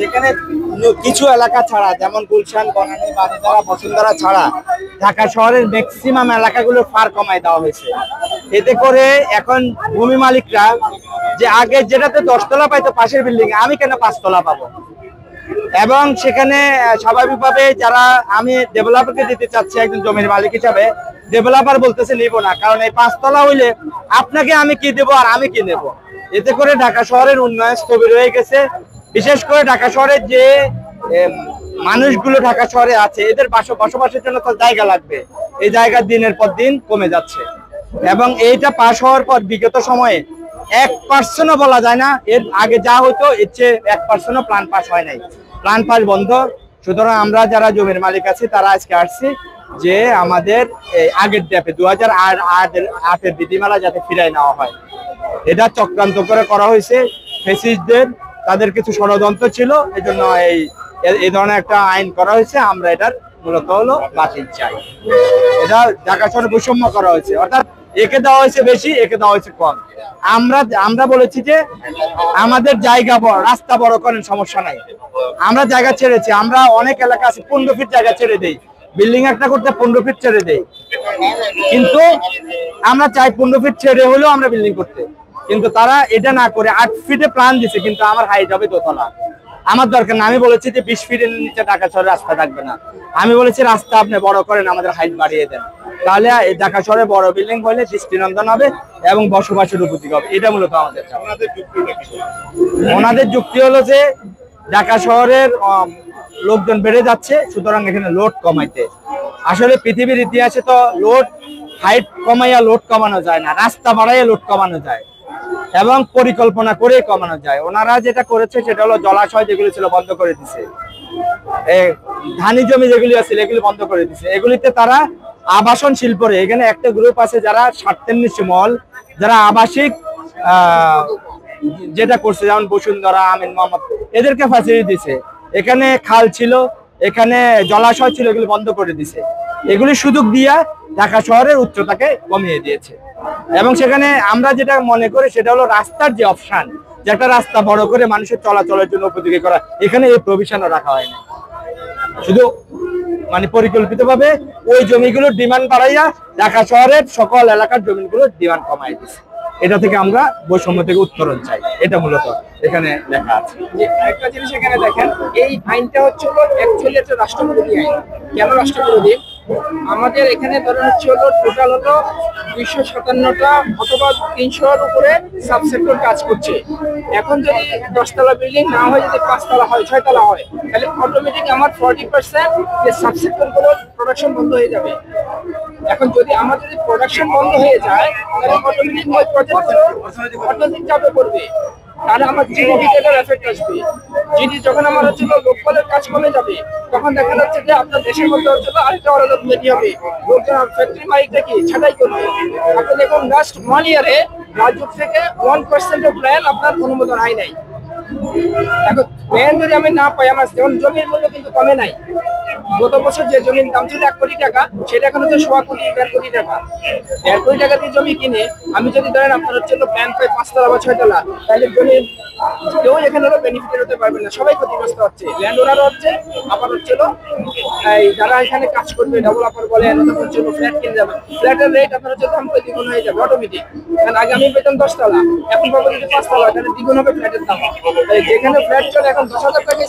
সেখানে কিছু এলাকা ছাড়া, যেমন গুলশান, বনানী, বারিধারা, বসুন্ধরা ছাড়া ঢাকা শহরের ম্যাক্সিমাম এলাকাগুলো ফার কমায় দেওয়া হয়েছে। এতে করে এখন ভূমি মালিকরা যে আগে যেটাতে 10 তলা পাইতো পাশের বিল্ডিং, আমি কেন 5 তলা পাবো? এবং সেখানে স্বাভাবিকভাবে যারা, আমি ডেভেলপারকে দিতে চাচ্ছি একজন জমির মালিক হিসাবে, ডেভেলপার বলতেছে নিব না, কারণ এই 5 তলা হইলে আপনাকে আমি কি দেবো আর আমি কি নেব। এতে করে ঢাকা শহরের উন্নয়ন স্থবির হয়ে গেছে। বিশেষ করে ঢাকা শহরের যে মানুষগুলো ঢাকা শহরে আছে, এদের বসবাসের জন্য তো জায়গা লাগবে, এই জায়গা দিনের পর দিন কমে যাচ্ছে। এবং এইটা পাস হওয়ার পর বিগত সময়ে 1% বলা যায় না, এর আগে যা হতো এর চেয়ে 1% প্ল্যান পাস হয় নাই, প্ল্যান পাস বন্ধ। সুতরাং আমরা যারা জমির মালিক আছি তারা আজকে আসছি যে আমাদের আগের ড্যাপে 2008-এর বিধিমালা যাতে ফিরাই নেওয়া হয়। এটা চক্রান্ত করে করা হয়েছে ফ্যাসিস্টদের, তাদের কিছু ষড়যন্ত্র ছিল, এজন্য এই ধরনের একটা আইন করা হয়েছে। আমরা এটার মূলত হলো বাতিল চাই। এটা ঢাকা শহরে বৈষম্য করা হয়েছে, অর্থাৎ একে দেওয়া হয়েছে বেশি, একে দেওয়া হয়েছে কম। আমরা বলেছি যে আমাদের জায়গা বড়, রাস্তা বড় করেন, সমস্যা নাই, আমরা জায়গা ছেড়েছি। আমরা অনেক এলাকা আছে 15 ফিট জায়গা ছেড়ে দেই, বিল্ডিং একটা করতে 15 ফিট ছেড়ে দেই, কিন্তু আমরা চাই 15 ফিট ছেড়ে হলেও আমরা বিল্ডিং করতে। কিন্তু তারা এটা না করে 8 ফিটে প্ল্যান দিচ্ছে, কিন্তু আমার হাইট হবে দোতলা। আমার দরকার না, আমি বলেছি যে 20 ফিটের নিচে ঢাকা শহরে রাস্তা থাকবে না। আমি বলেছি রাস্তা আপনি বড় করেন, আমাদের হাইট বাড়িয়ে দেন, তাহলে ঢাকা শহরে বড় বিল্ডিং হলে দৃষ্টিনন্দন হবে এবং বসবাসের উপযোগী হবে। এটা মূলত আমাদের। ওনাদের যুক্তি হলো যে ঢাকা শহরের লোকজন বেড়ে যাচ্ছে, সুতরাং এখানে লোড কমাইতে। আসলে পৃথিবীর ইতিহাসে তো লোড, হাইট কমাইয়া লোড কমানো যায় না, রাস্তা বাড়াইয়া লোড কমানো যায় এবং পরিকল্পনা করে কমানো যায়। ওনারা যেটা করেছে সেটা হলো জলাশয় যেগুলি ছিল বন্ধ করে দিছে, ধানি জমি যেগুলি আছে এগুলি বন্ধ করে দিছে। এগুলিতে তারা আবাসন শিল্পরে, এখানে একটা গ্রুপ আছে যারা স্বার্থান্বেষী মহল, যারা আবাসিক যেটা করছে, যেমন বসুন্ধরা, আমিন মোহাম্মদ, এদেরকে ফ্যাসিলিটি দিছে। এখানে খাল ছিল, এখানে জলাশয় ছিল, এগুলি বন্ধ করে দিছে। এগুলি সুযোগ দিয়া ঢাকা শহরের উচ্চতাকে কমিয়ে দিয়েছে। এবং সেখানে আমরা যেটা মনে করি সেটা হলো রাস্তার যে অপশন, যে একটা রাস্তা বড় করে মানুষের চলাচলের জন্য উপযোগী করা, এখানে এই প্রভিশনও রাখা হয় না। শুধু মানে পরিকল্পিতভাবে ওই জমিগুলোর ডিমান্ড বাড়াইয়া ঢাকা শহরের সকল এলাকার জমিগুলোর ডিমান্ড কমাই দিচ্ছে। এটা থেকে আমরা বৈষম্য থেকে উত্তরণ চাই, এটা মূলত এখানে লেখা আছে। একটা জিনিস এখানে দেখেন, এই আইনটা হচ্ছে অ্যাকচুয়ালি একটা রাষ্ট্রবিরোধী আইন। কেন রাষ্ট্রবিরোধী? আমাদের এখানে ধরেন হচ্ছে টোটাল হলো 257টা অথবা 300-এর উপরে সাবসেক্টর কাজ করছে। এখন যদি 10 তলা বিল্ডিং না হয়, যদি 5 তলা হয়, 6 তলা হয়, তাহলে অটোমেটিক আমার 40% যে সাবসেক্টরগুলোর প্রোডাকশন বন্ধ হয়ে যাবে। এখন যদি আমার যদি প্রোডাকশন বন্ধ হয়ে যায়, তাহলে অটোমেটিক ওই প্রজেক্ট অর্থনৈতিক চাপে পড়বে, তাহলে আমার জিডিপিতে এফেক্ট আসবে। জিডি যখন আমার হচ্ছে লোকবলের কাজ কমে যাবে, তখন দেখা যাচ্ছে যে আপনার দেশের মধ্যে হচ্ছে আরেকটা অরাজক তৈরি হবে, লোকজন ফ্যাক্টরি মালিকটা কি ছাঁটাই করবে। আপনি দেখুন লাস্ট 1 ইয়ারে রাজ্য থেকে 1% প্ল্যান আপনার অনুমোদন হয় নাই। এখন প্ল্যান যদি আমি না পাই, আমার যেমন জমির মূল্য কিন্তু কমে নাই। গত বছর যে জমির দাম ছিল 1 কোটি টাকা, সেটা এখন হচ্ছে 1.25 কোটি, 1.5 কোটি টাকা। 1.5 কোটি টাকা দিয়ে জমি কিনে আমি যদি ধরেন আপনার হচ্ছে প্ল্যান পাই 5 তলা বা 6 তলা, তাহলে জমির কেউ এখানে বেনিফিটেড হতে পারবে না, সবাই ক্ষতিগ্রস্ত হচ্ছে। ল্যান্ড ওনারও হচ্ছে, আবার হচ্ছে যারা এখানে কাজ করবে, ডেভেলপার বলেন, হচ্ছে ফ্ল্যাট কিনে যাবে, ফ্ল্যাটের রেট আপনার হচ্ছে দাম দ্বিগুণ হয়ে যাবে অটোমেটিক। কারণ আগে আমি পেতাম 10 তলা, এখন পাবো যদি 5 তলা, তাহলে দ্বিগুণ হবে ফ্ল্যাটের দাম। যেখানে ফ্ল্যাট চলে এখন 10,000 টাকা